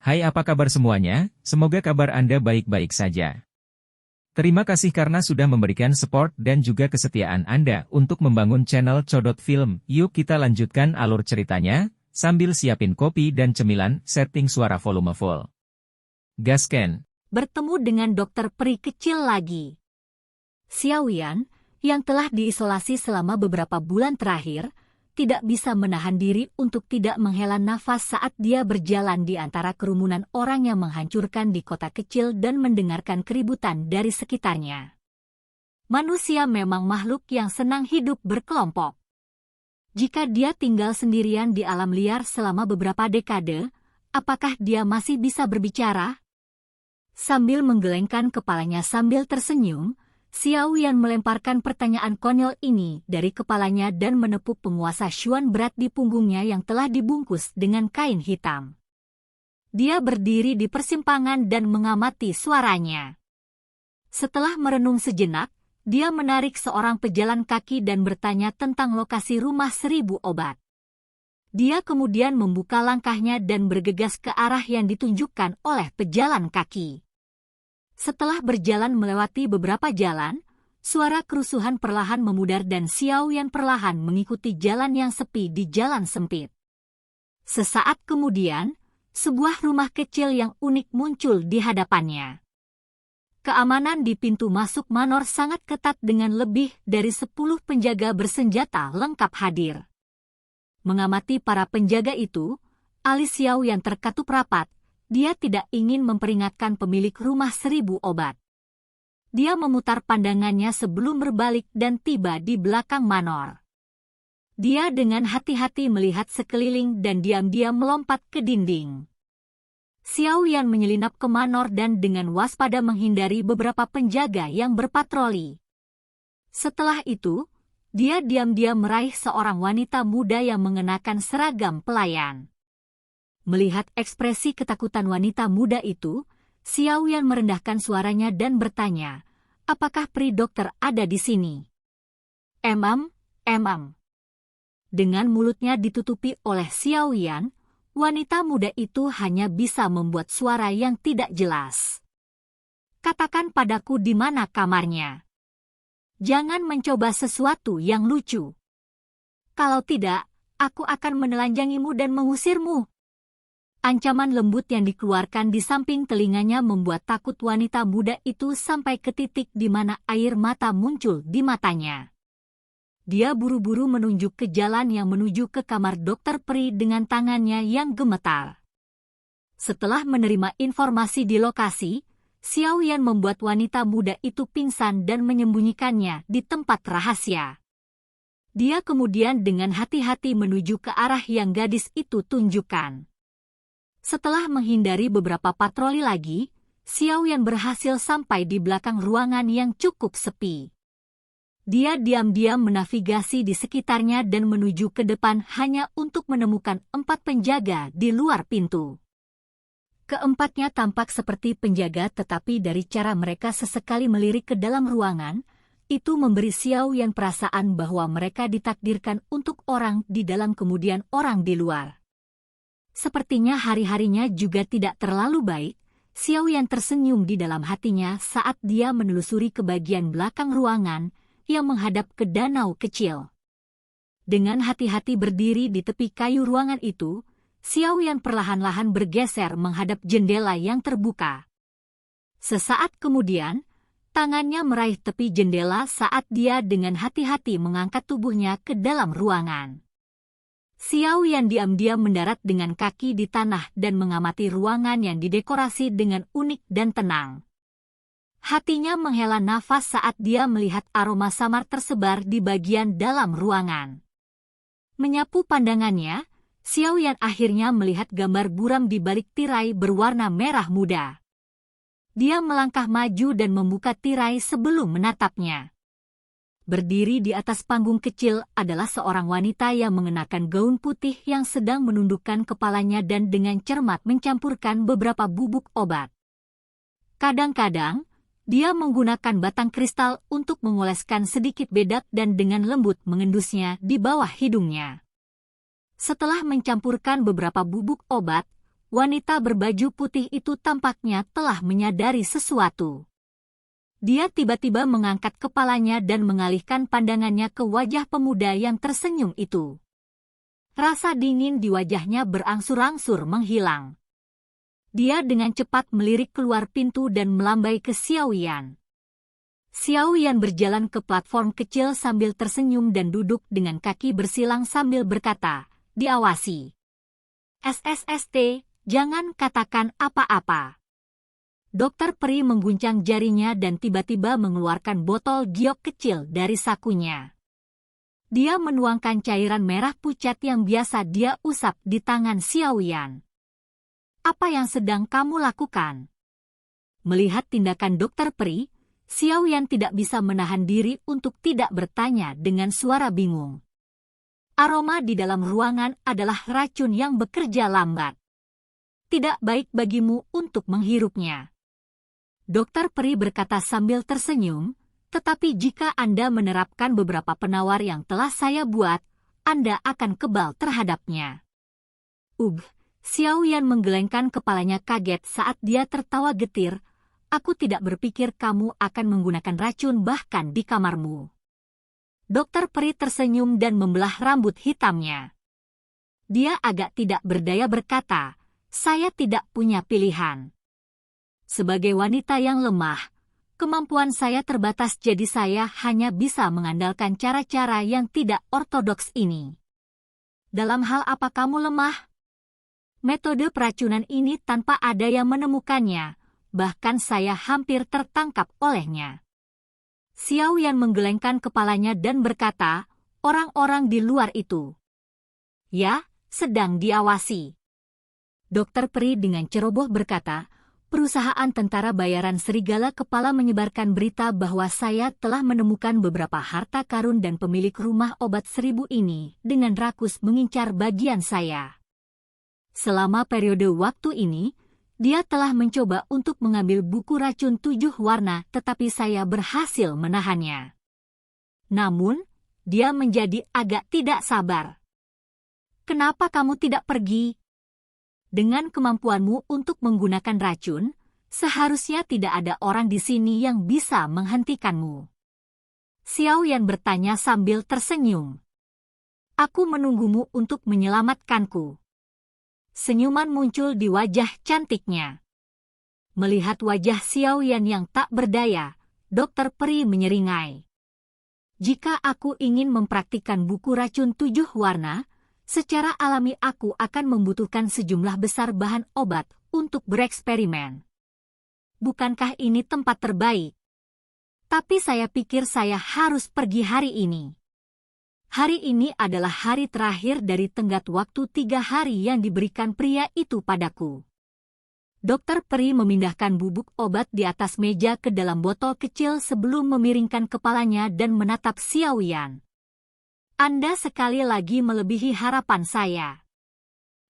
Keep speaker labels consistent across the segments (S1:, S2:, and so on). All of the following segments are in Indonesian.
S1: Hai, apa kabar semuanya? Semoga kabar Anda baik-baik saja. Terima kasih karena sudah memberikan support dan juga kesetiaan Anda untuk membangun channel Codot Film. Yuk kita lanjutkan alur ceritanya, sambil siapin kopi dan cemilan, setting suara volume full. Gasken.
S2: Bertemu dengan dokter peri kecil lagi. Xiaoyan, yang telah diisolasi selama beberapa bulan terakhir, tidak bisa menahan diri untuk tidak menghela nafas saat dia berjalan di antara kerumunan orang yang menghancurkan di kota kecil dan mendengarkan keributan dari sekitarnya. Manusia memang makhluk yang senang hidup berkelompok. Jika dia tinggal sendirian di alam liar selama beberapa dekade, apakah dia masih bisa berbicara? Sambil menggelengkan kepalanya sambil tersenyum, Xiaoyan melemparkan pertanyaan konyol ini dari kepalanya dan menepuk penguasa Xuan berat di punggungnya yang telah dibungkus dengan kain hitam. Dia berdiri di persimpangan dan mengamati suaranya. Setelah merenung sejenak, dia menarik seorang pejalan kaki dan bertanya tentang lokasi rumah 1000 obat. Dia kemudian membuka langkahnya dan bergegas ke arah yang ditunjukkan oleh pejalan kaki. Setelah berjalan melewati beberapa jalan, suara kerusuhan perlahan memudar dan Xiaoyan perlahan mengikuti jalan yang sepi di jalan sempit. Sesaat kemudian, sebuah rumah kecil yang unik muncul di hadapannya. Keamanan di pintu masuk manor sangat ketat dengan lebih dari 10 penjaga bersenjata lengkap hadir. Mengamati para penjaga itu, alis Xiaoyan terkatup rapat. Dia tidak ingin memperingatkan pemilik rumah 1000 obat. Dia memutar pandangannya sebelum berbalik dan tiba di belakang manor. Dia dengan hati-hati melihat sekeliling dan diam-diam melompat ke dinding. Xiaoyan menyelinap ke manor dan dengan waspada menghindari beberapa penjaga yang berpatroli. Setelah itu, dia diam-diam meraih seorang wanita muda yang mengenakan seragam pelayan. Melihat ekspresi ketakutan wanita muda itu, Xiaoyan merendahkan suaranya dan bertanya, apakah peri dokter ada di sini? Emam. Dengan mulutnya ditutupi oleh Xiaoyan, wanita muda itu hanya bisa membuat suara yang tidak jelas. Katakan padaku di mana kamarnya. Jangan mencoba sesuatu yang lucu. Kalau tidak, aku akan menelanjangimu dan mengusirmu. Ancaman lembut yang dikeluarkan di samping telinganya membuat takut wanita muda itu sampai ke titik di mana air mata muncul di matanya. Dia buru-buru menunjuk ke jalan yang menuju ke kamar dokter peri dengan tangannya yang gemetar. Setelah menerima informasi di lokasi, Xiaoyan membuat wanita muda itu pingsan dan menyembunyikannya di tempat rahasia. Dia kemudian dengan hati-hati menuju ke arah yang gadis itu tunjukkan. Setelah menghindari beberapa patroli lagi, Xiaoyan berhasil sampai di belakang ruangan yang cukup sepi. Dia diam-diam menavigasi di sekitarnya dan menuju ke depan hanya untuk menemukan 4 penjaga di luar pintu. Keempatnya tampak seperti penjaga tetapi dari cara mereka sesekali melirik ke dalam ruangan, itu memberi Xiaoyan perasaan bahwa mereka ditakdirkan untuk orang di dalam kemudian orang di luar. Sepertinya hari-harinya juga tidak terlalu baik, Xiaoyan tersenyum di dalam hatinya saat dia menelusuri ke bagian belakang ruangan yang menghadap ke danau kecil. Dengan hati-hati berdiri di tepi kayu ruangan itu, Xiaoyan perlahan-lahan bergeser menghadap jendela yang terbuka. Sesaat kemudian, tangannya meraih tepi jendela saat dia dengan hati-hati mengangkat tubuhnya ke dalam ruangan. Xiaoyan diam-diam mendarat dengan kaki di tanah dan mengamati ruangan yang didekorasi dengan unik dan tenang. Hatinya menghela nafas saat dia melihat aroma samar tersebar di bagian dalam ruangan. Menyapu pandangannya, Xiaoyan akhirnya melihat gambar buram di balik tirai berwarna merah muda. Dia melangkah maju dan membuka tirai sebelum menatapnya. Berdiri di atas panggung kecil adalah seorang wanita yang mengenakan gaun putih yang sedang menundukkan kepalanya dan dengan cermat mencampurkan beberapa bubuk obat. Kadang-kadang, dia menggunakan batang kristal untuk mengoleskan sedikit bedak dan dengan lembut mengendusnya di bawah hidungnya. Setelah mencampurkan beberapa bubuk obat, wanita berbaju putih itu tampaknya telah menyadari sesuatu. Dia tiba-tiba mengangkat kepalanya dan mengalihkan pandangannya ke wajah pemuda yang tersenyum itu. Rasa dingin di wajahnya berangsur-angsur menghilang. Dia dengan cepat melirik keluar pintu dan melambai ke Xiao Yan. Xiao Yan berjalan ke platform kecil sambil tersenyum dan duduk dengan kaki bersilang sambil berkata, "Diawasi. SSST, jangan katakan apa-apa." Dokter Peri mengguncang jarinya dan tiba-tiba mengeluarkan botol giok kecil dari sakunya. Dia menuangkan cairan merah pucat yang biasa dia usap di tangan Xiao Yan. "Apa yang sedang kamu lakukan?" Melihat tindakan Dokter Peri, Xiao Yan tidak bisa menahan diri untuk tidak bertanya dengan suara bingung. Aroma di dalam ruangan adalah racun yang bekerja lambat. Tidak baik bagimu untuk menghirupnya. Dokter Peri berkata sambil tersenyum, "Tetapi jika Anda menerapkan beberapa penawar yang telah saya buat, Anda akan kebal terhadapnya." Xiao Yan menggelengkan kepalanya kaget saat dia tertawa getir. "Aku tidak berpikir kamu akan menggunakan racun bahkan di kamarmu." Dokter Peri tersenyum dan membelah rambut hitamnya. Dia agak tidak berdaya berkata, "Saya tidak punya pilihan. Sebagai wanita yang lemah, kemampuan saya terbatas jadi saya hanya bisa mengandalkan cara-cara yang tidak ortodoks ini." "Dalam hal apa kamu lemah?" "Metode peracunan ini tanpa ada yang menemukannya, bahkan saya hampir tertangkap olehnya." Xiao Yan menggelengkan kepalanya dan berkata, "Orang-orang di luar itu, ya, sedang diawasi." Dokter Peri dengan ceroboh berkata, "Perusahaan tentara bayaran Serigala Kepala menyebarkan berita bahwa saya telah menemukan beberapa harta karun dan pemilik rumah obat 1000 ini dengan rakus mengincar bagian saya. Selama periode waktu ini, dia telah mencoba untuk mengambil buku racun 7 warna tetapi saya berhasil menahannya. Namun, dia menjadi agak tidak sabar. Kenapa kamu tidak pergi? Dengan kemampuanmu untuk menggunakan racun, seharusnya tidak ada orang di sini yang bisa menghentikanmu." Xiao Yan bertanya sambil tersenyum. "Aku menunggumu untuk menyelamatkanku." Senyuman muncul di wajah cantiknya. Melihat wajah Xiao Yan yang tak berdaya, Dokter Peri menyeringai. "Jika aku ingin mempraktikkan buku racun 7 warna, secara alami aku akan membutuhkan sejumlah besar bahan obat untuk bereksperimen. Bukankah ini tempat terbaik? Tapi saya pikir saya harus pergi hari ini. Hari ini adalah hari terakhir dari tenggat waktu 3 hari yang diberikan pria itu padaku." Dokter Peri memindahkan bubuk obat di atas meja ke dalam botol kecil sebelum memiringkan kepalanya dan menatap Xiao Yan. "Anda sekali lagi melebihi harapan saya.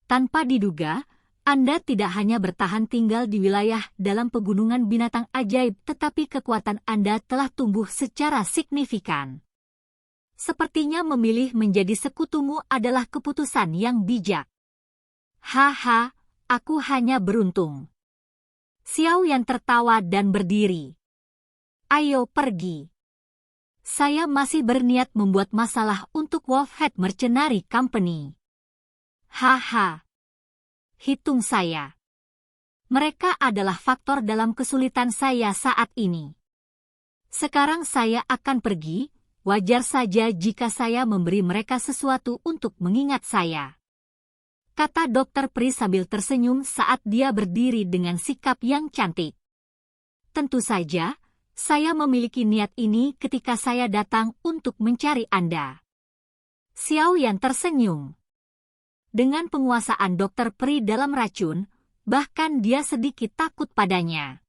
S2: Tanpa diduga, Anda tidak hanya bertahan tinggal di wilayah dalam pegunungan binatang ajaib tetapi kekuatan Anda telah tumbuh secara signifikan. Sepertinya memilih menjadi sekutumu adalah keputusan yang bijak. Haha, aku hanya beruntung." Xiao Yan tertawa dan berdiri. "Ayo pergi. Saya masih berniat membuat masalah untuk Wolfhead Mercenary Company. Haha. Hitung saya. Mereka adalah faktor dalam kesulitan saya saat ini. Sekarang saya akan pergi. Wajar saja jika saya memberi mereka sesuatu untuk mengingat saya," kata Dokter Peri sambil tersenyum saat dia berdiri dengan sikap yang cantik. "Tentu saja, saya memiliki niat ini ketika saya datang untuk mencari Anda." Xiao Yan tersenyum. Dengan penguasaan Dokter Peri dalam racun, bahkan dia sedikit takut padanya.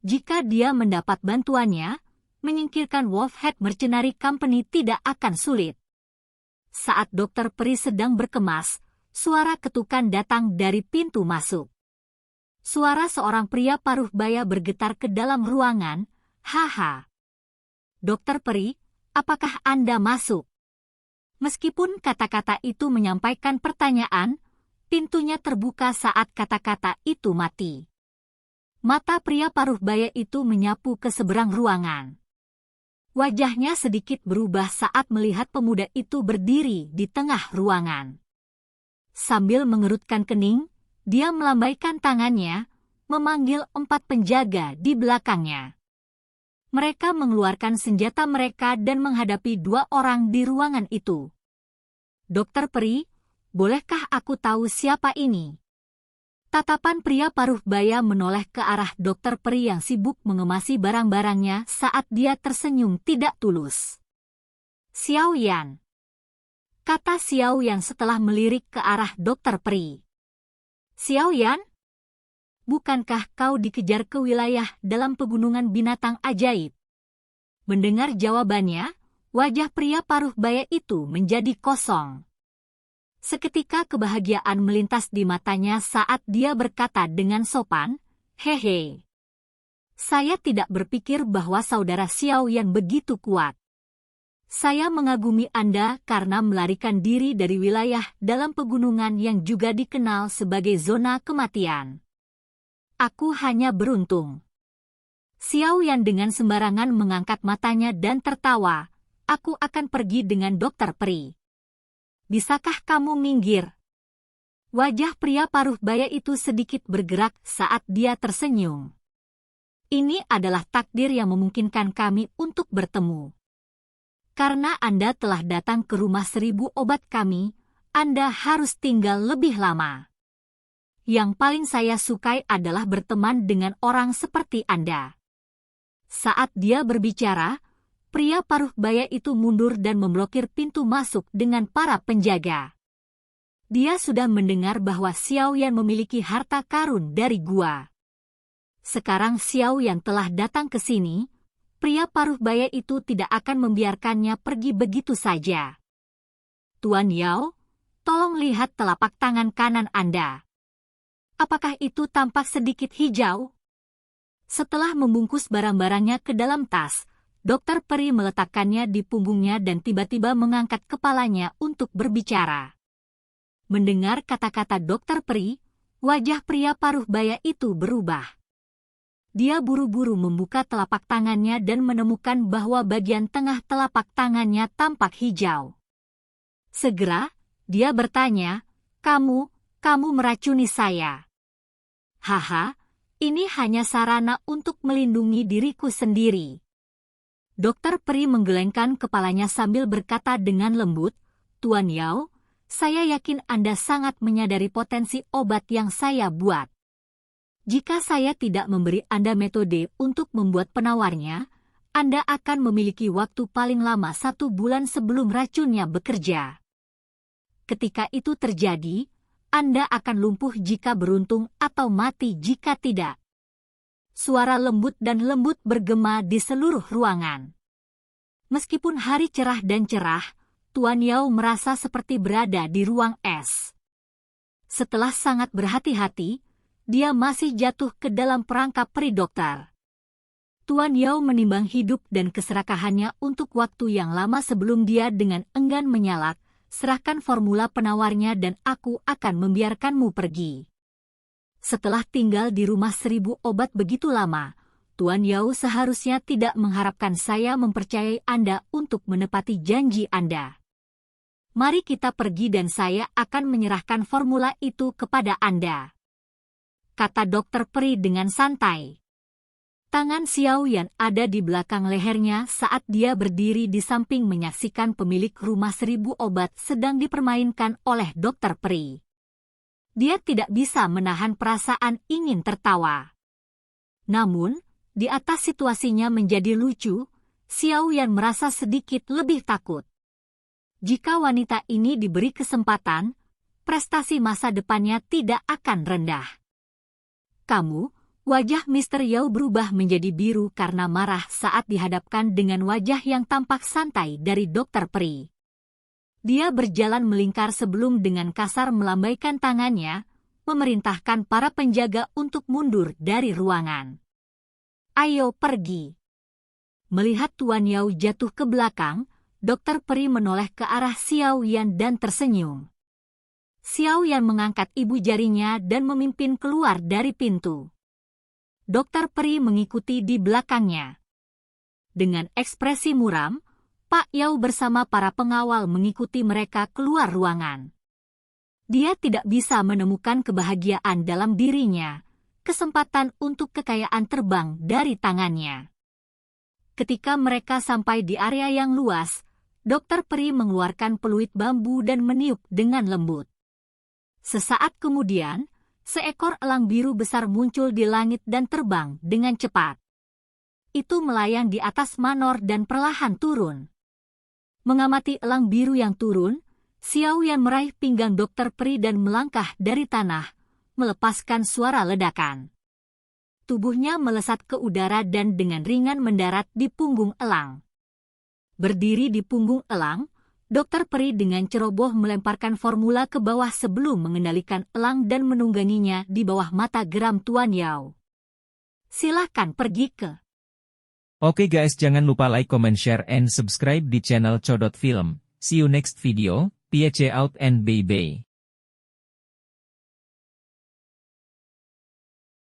S2: Jika dia mendapat bantuannya, menyingkirkan Wolfhead Mercenary Company tidak akan sulit. Saat Dokter Peri sedang berkemas, suara ketukan datang dari pintu masuk. Suara seorang pria paruh baya bergetar ke dalam ruangan. "Haha. Dokter Peri, apakah Anda masuk?" Meskipun kata-kata itu menyampaikan pertanyaan, Pintunya terbuka saat kata-kata itu mati. Mata pria paruh baya itu menyapu ke seberang ruangan. Wajahnya sedikit berubah saat melihat pemuda itu berdiri di tengah ruangan. Sambil mengerutkan kening, dia melambaikan tangannya, memanggil 4 penjaga di belakangnya. Mereka mengeluarkan senjata mereka dan menghadapi 2 orang di ruangan itu. Dokter Peri, bolehkah aku tahu siapa ini? Tatapan pria paruh baya menoleh ke arah Dokter Peri yang sibuk mengemasi barang-barangnya saat dia tersenyum tidak tulus. Xiao Yan, kata Xiao Yan setelah melirik ke arah Dokter Peri. Xiao Yan? Bukankah kau dikejar ke wilayah dalam pegunungan binatang ajaib? Mendengar jawabannya, wajah pria paruh baya itu menjadi kosong. Seketika kebahagiaan melintas di matanya saat dia berkata dengan sopan, "Hehe. Saya tidak berpikir bahwa saudara Xiao Yan begitu kuat. Saya mengagumi Anda karena melarikan diri dari wilayah dalam pegunungan yang juga dikenal sebagai zona kematian. Aku hanya beruntung." Xiao Yan dengan sembarangan mengangkat matanya dan tertawa, "Aku akan pergi dengan Dokter Peri. Bisakah kamu minggir?" Wajah pria paruh baya itu sedikit bergerak saat dia tersenyum. "Ini adalah takdir yang memungkinkan kami untuk bertemu. Karena Anda telah datang ke rumah 1000 obat kami, Anda harus tinggal lebih lama. Yang paling saya sukai adalah berteman dengan orang seperti Anda." Saat dia berbicara, pria paruh baya itu mundur dan memblokir pintu masuk dengan para penjaga. Dia sudah mendengar bahwa Xiao Yan memiliki harta karun dari gua. Sekarang Xiao Yan telah datang ke sini, pria paruh baya itu tidak akan membiarkannya pergi begitu saja. "Tuan Yao, tolong lihat telapak tangan kanan Anda. Apakah itu tampak sedikit hijau?" Setelah membungkus barang-barangnya ke dalam tas, Dokter Peri meletakkannya di punggungnya dan tiba-tiba mengangkat kepalanya untuk berbicara. Mendengar kata-kata Dokter Peri, wajah pria paruh baya itu berubah. Dia buru-buru membuka telapak tangannya dan menemukan bahwa bagian tengah telapak tangannya tampak hijau. Segera, dia bertanya, kamu meracuni saya." "Haha, ini hanya sarana untuk melindungi diriku sendiri." Dokter Peri menggelengkan kepalanya sambil berkata dengan lembut, "Tuan Yao, saya yakin Anda sangat menyadari potensi obat yang saya buat. Jika saya tidak memberi Anda metode untuk membuat penawarnya, Anda akan memiliki waktu paling lama 1 bulan sebelum racunnya bekerja. Ketika itu terjadi, Anda akan lumpuh jika beruntung atau mati jika tidak." Suara lembut dan lembut bergema di seluruh ruangan. Meskipun hari cerah dan cerah, Tuan Yao merasa seperti berada di ruang es. Setelah sangat berhati-hati, dia masih jatuh ke dalam perangkap peri dokter. Tuan Yao menimbang hidup dan keserakahannya untuk waktu yang lama sebelum dia dengan enggan menyalak, "Serahkan formula penawarnya dan aku akan membiarkanmu pergi." Setelah tinggal di rumah 1000 obat begitu lama, Tuan Yao seharusnya tidak mengharapkan saya mempercayai Anda untuk menepati janji Anda. "Mari kita pergi dan saya akan menyerahkan formula itu kepada Anda," kata Dokter Peri dengan santai. Tangan Xiao Yan ada di belakang lehernya saat dia berdiri di samping menyaksikan pemilik rumah 1000 obat sedang dipermainkan oleh Dokter Peri. Dia tidak bisa menahan perasaan ingin tertawa. Namun, di atas situasinya menjadi lucu, Xiao Yan merasa sedikit lebih takut. Jika wanita ini diberi kesempatan, prestasi masa depannya tidak akan rendah. Wajah Mr. Yao berubah menjadi biru karena marah saat dihadapkan dengan wajah yang tampak santai dari Dokter Peri. Dia berjalan melingkar sebelum dengan kasar melambaikan tangannya, memerintahkan para penjaga untuk mundur dari ruangan. "Ayo pergi." Melihat Tuan Yao jatuh ke belakang, Dokter Peri menoleh ke arah Xiao Yan dan tersenyum. Xiao Yan mengangkat ibu jarinya dan memimpin keluar dari pintu. Dokter Peri mengikuti di belakangnya. Dengan ekspresi muram, Pak Yao bersama para pengawal mengikuti mereka keluar ruangan. Dia tidak bisa menemukan kebahagiaan dalam dirinya, kesempatan untuk kekayaan terbang dari tangannya. Ketika mereka sampai di area yang luas, Dokter Peri mengeluarkan peluit bambu dan meniup dengan lembut. Sesaat kemudian, seekor elang biru besar muncul di langit dan terbang dengan cepat. Itu melayang di atas manor dan perlahan turun. Mengamati elang biru yang turun, Xiao Yan meraih pinggang Dokter Peri dan melangkah dari tanah, melepaskan suara ledakan. Tubuhnya melesat ke udara dan dengan ringan mendarat di punggung elang. Berdiri di punggung elang, Dokter Peri dengan ceroboh melemparkan formula ke bawah sebelum mengendalikan elang dan menungganginya di bawah mata geram Tuan Yao. Silahkan pergi ke.
S1: Oke guys, jangan lupa like, comment, share, and subscribe di channel Codot Film. See you next video, peace out and bye-bye.